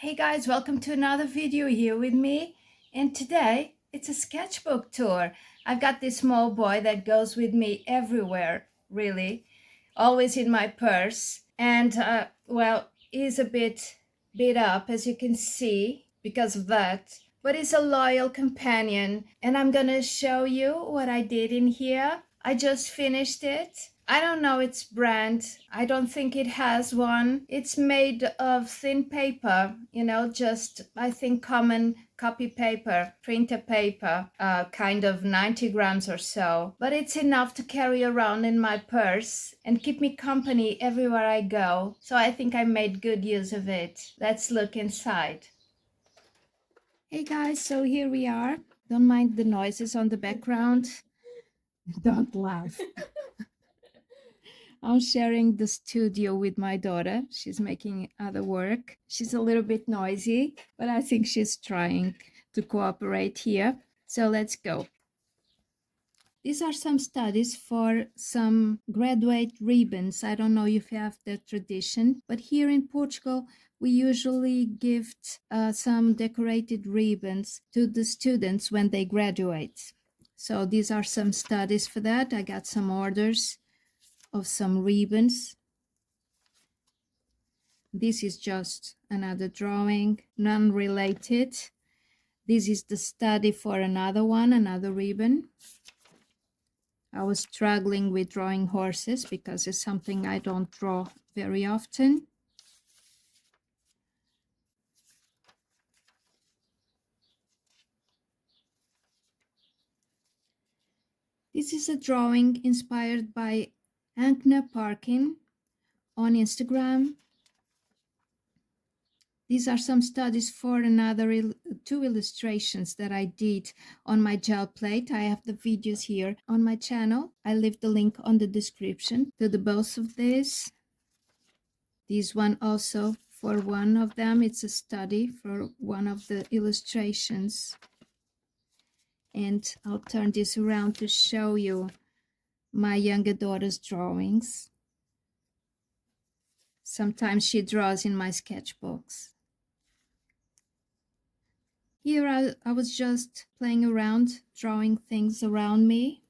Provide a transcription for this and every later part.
Hey guys, welcome to another video here with me. And today it's a sketchbook tour. I've got this small boy that goes with me everywhere, really, always in my purse. And well, he's a bit beat up, as you can see, because of that. But he's a loyal companion, and I'm gonna show you what I did in here. I just finished it. I don't know its brand. I don't think it has one. It's made of thin paper, just I think common copy paper, printer paper, kind of 90 grams or so. But it's enough to carry around in my purse and keep me company everywhere I go. So I think I made good use of it. Let's look inside. Hey guys, so here we are. Don't mind the noises on the background. Don't laugh. I'm sharing the studio with my daughter. She's making other work. She's a little bit noisy, but I think she's trying to cooperate here. So let's go. These are some studies for some graduate ribbons. I don't know if you have that tradition, but here in Portugal, we usually gift some decorated ribbons to the students when they graduate. So these are some studies for that. I got some orders of some ribbons. This is just another drawing, non-related. This is the study for another one, another ribbon. I was struggling with drawing horses because it's something I don't draw very often. This is a drawing inspired by Ankna Parkin on Instagram. These are some studies for another two illustrations that I did on my gel plate. I have the videos here on my channel. I leave the link on the description to the both of these. This one also for one of them. It's a study for one of the illustrations. And I'll turn this around to show you my younger daughter's drawings. Sometimes she draws in my sketchbooks. Here I was just playing around, drawing things around me.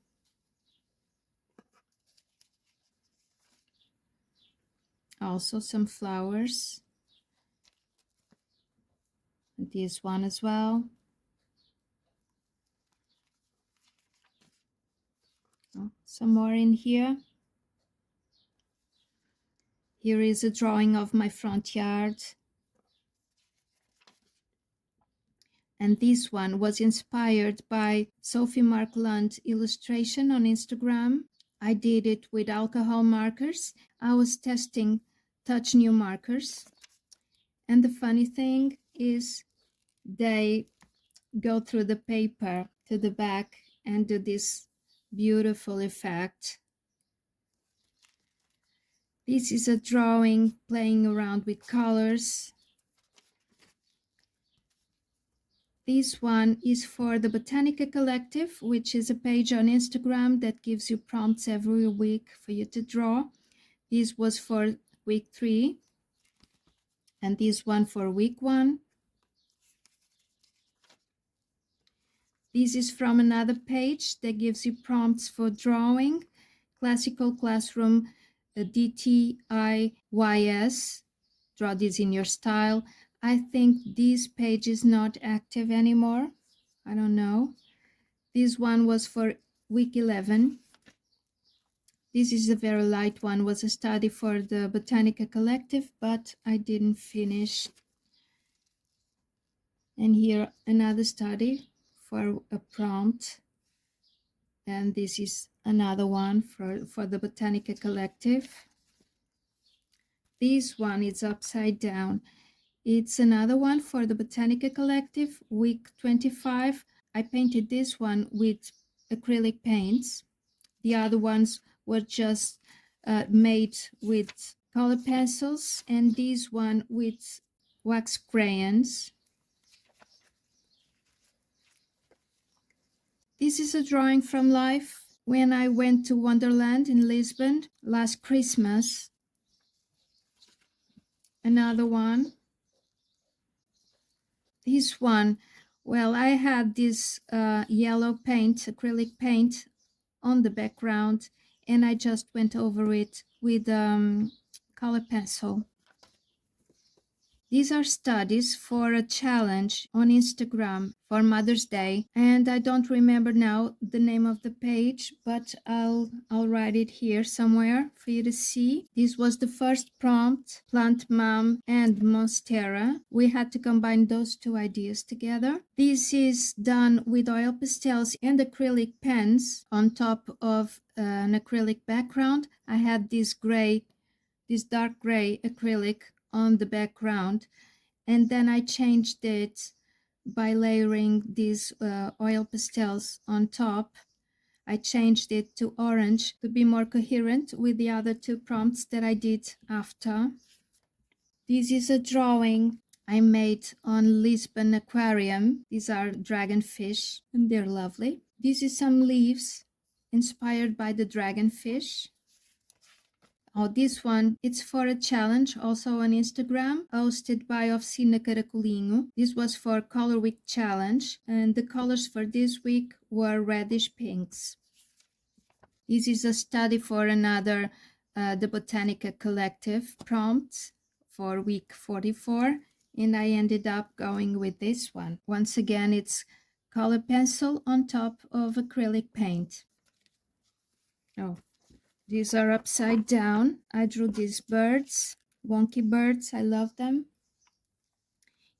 Also some flowers. And this one as well. Oh, some more in here. Here is a drawing of my front yard. And this one was inspired by Sophie Markland illustration on Instagram. I did it with alcohol markers. I was testing Touch New markers. And the funny thing is they go through the paper to the back and do this beautiful effect. This is a drawing playing around with colors. This one is for the Botanica Collective, which is a page on Instagram that gives you prompts every week for you to draw. This was for week 3, and this one for week 1. This is from another page that gives you prompts for drawing. Classical Classroom DTIYS. Draw this in your style. I think this page is not active anymore. I don't know. This one was for week 11. This is a very light one, was a study for the Botanica Collective, but I didn't finish. And here another study for a prompt. And this is another one for the Botanica Collective. This one is upside down. It's another one for the Botanica Collective, week 25. I painted this one with acrylic paints. The other ones were just made with color pencils, and this one with wax crayons. This is a drawing from life when I went to Wonderland in Lisbon last Christmas. Another one. This one, well, I had this yellow paint, acrylic paint on the background, and I just went over it with color pencil. These are studies for a challenge on Instagram for Mother's Day, and I don't remember now the name of the page, but I'll write it here somewhere for you to see. This was the first prompt, Plant Mom and Monstera. We had to combine those two ideas together. This is done with oil pastels and acrylic pens on top of an acrylic background. I had this dark gray acrylic on the background, and then I changed it by layering these oil pastels on top. I changed it to orange to be more coherent with the other two prompts that I did after. This is a drawing I made on Lisbon Aquarium. These are dragonfish and they're lovely. This is some leaves inspired by the dragonfish. Oh, this one, it's for a challenge also on Instagram, hosted by Oficina Caracolinho. This was for Color Week Challenge, and the colors for this week were reddish pinks. This is a study for another, the Botanica Collective prompt for week 44, and I ended up going with this one. Once again, it's color pencil on top of acrylic paint. Oh. These are upside down. I drew these birds, wonky birds. I love them.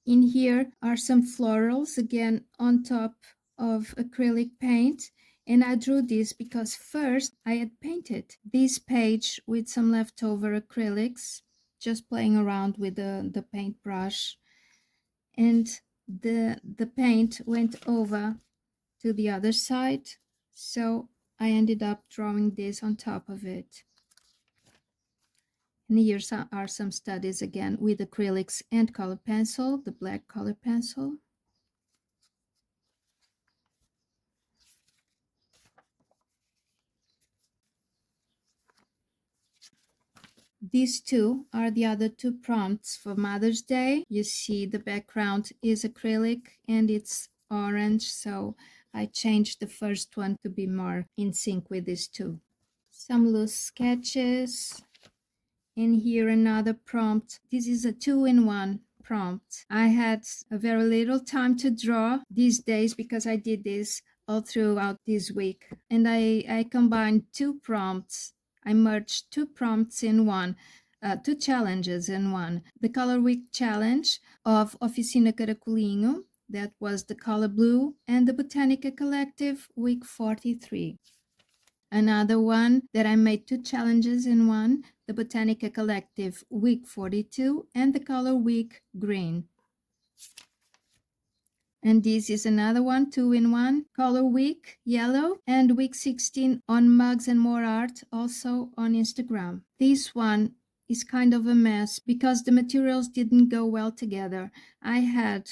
In here are some florals, again on top of acrylic paint. And I drew this because first I had painted this page with some leftover acrylics, just playing around with the paintbrush. And the paint went over to the other side. So I ended up drawing this on top of it. And here are some studies again with acrylics and color pencil, the black color pencil. These two are the other two prompts for Mother's Day. You see the background is acrylic and it's orange, so I changed the first one to be more in sync with these two. Some loose sketches. And here another prompt. This is a 2-in-1 prompt. I had a very little time to draw these days because I did this all throughout this week. And I combined two prompts. I merged two prompts in one, two challenges in one. The Color Week Challenge of Oficina Caracolinho, that was the color blue, and the Botanica Collective week 43. Another one that I made two challenges in one, the Botanica Collective week 42 and the Color Week Green. And this is another one, 2-in-1, Color Week Yellow and week 16 on Mugs and More Art, also on Instagram. This one is kind of a mess because the materials didn't go well together. I had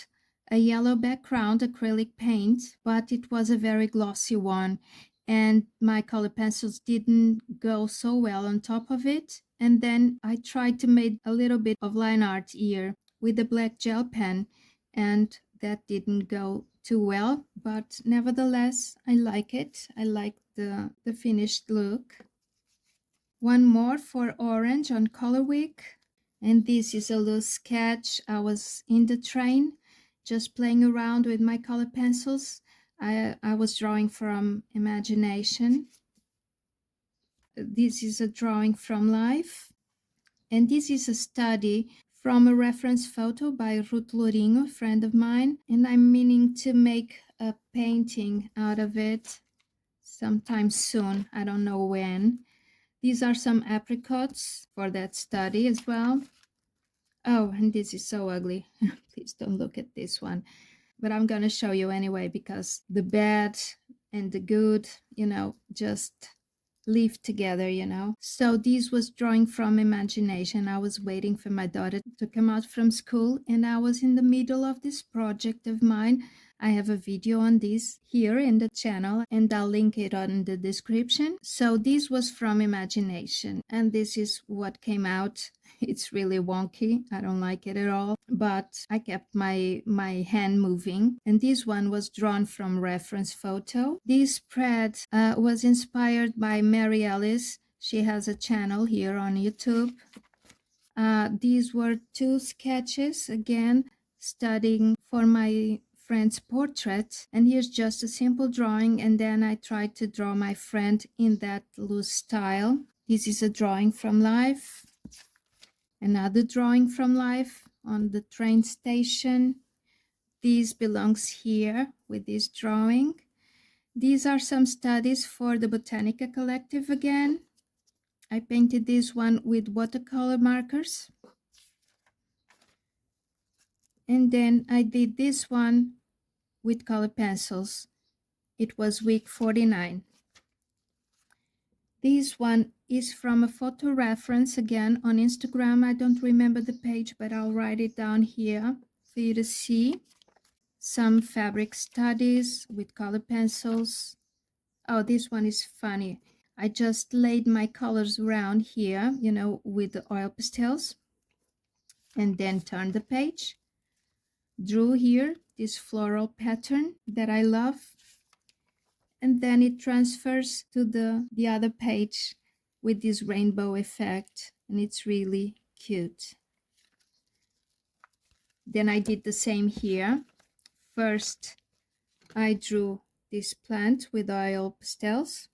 a yellow background acrylic paint, but it was a very glossy one. And my color pencils didn't go so well on top of it. And then I tried to make a little bit of line art here with the black gel pen, and that didn't go too well, but nevertheless, I like it. I like the finished look. One more for orange on Color Week, and this is a loose sketch. I was in the train, just playing around with my color pencils. I was drawing from imagination. This is a drawing from life. And this is a study from a reference photo by Ruth Lourinho, a friend of mine. And I'm meaning to make a painting out of it sometime soon. I don't know when. These are some apricots for that study as well. Oh, and this is so ugly. Please don't look at this one. But I'm going to show you anyway, because the bad and the good, just live together, So this was drawing from imagination. I was waiting for my daughter to come out from school, and I was in the middle of this project of mine. I have a video on this here in the channel, and I'll link it on the description. So this was from imagination, and this is what came out. It's really wonky. I don't like it at all, but I kept my hand moving. And this one was drawn from reference photo. This spread was inspired by Mary Ellis. She has a channel here on YouTube. These were 2 sketches, again, studying for my friend's portrait. And here's just a simple drawing, and then I tried to draw my friend in that loose style. This is a drawing from life. Another drawing from life on the train station. This belongs here with this drawing. These are some studies for the Botanica Collective again. I painted this one with watercolor markers. And then I did this one with color pencils. It was week 49. This one is from a photo reference again on Instagram. I don't remember the page, but I'll write it down here for you to see. Some fabric studies with color pencils. Oh, this one is funny. I just laid my colors around here, you know, with the oil pastels, and then turned the page. Drew here this floral pattern that I love, and then it transfers to the other page with this rainbow effect, and it's really cute. Then I did the same here. First I drew this plant with oil pastels,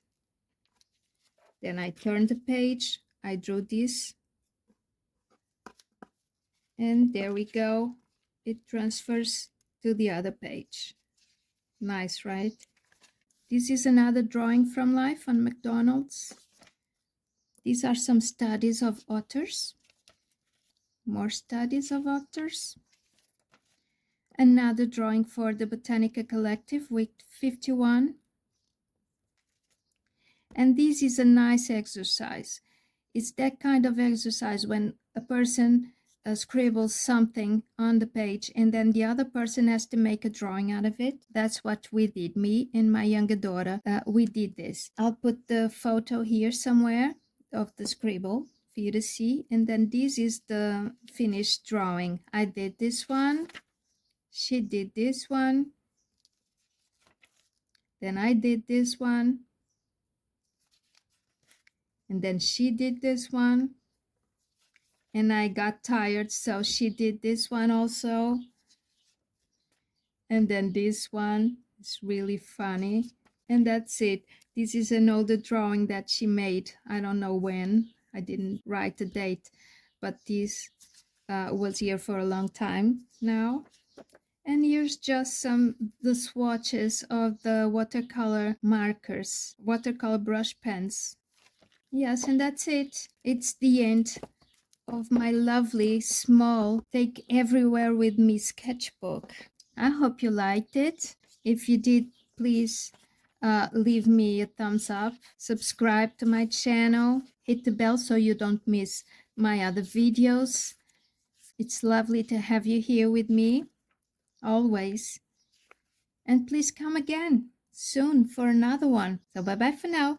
then I turned the page, I drew this, and there we go. It transfers to the other page. Nice, right? This is another drawing from life on McDonald's. These are some studies of otters. More studies of otters. Another drawing for the Botanica Collective, week 51. And this is a nice exercise. It's that kind of exercise when a person scribbles something on the page and then the other person has to make a drawing out of it. That's what we did, me and my younger daughter. We did this. I'll put the photo here somewhere of the scribble for you to see. And then this is the finished drawing. I did this one. She did this one. Then I did this one. And then she did this one. And I got tired, so she did this one also. And then this one is really funny. And that's it. This is an older drawing that she made. I don't know when. I didn't write the date, but this was here for a long time now. And here's just the swatches of the watercolor markers, watercolor brush pens. Yes, and that's it. It's the end of my lovely small take everywhere with me sketchbook. I hope you liked it. If you did, please leave me a thumbs up, subscribe to my channel, hit the bell so you don't miss my other videos. It's lovely to have you here with me always, and please come again soon for another one. So bye bye for now.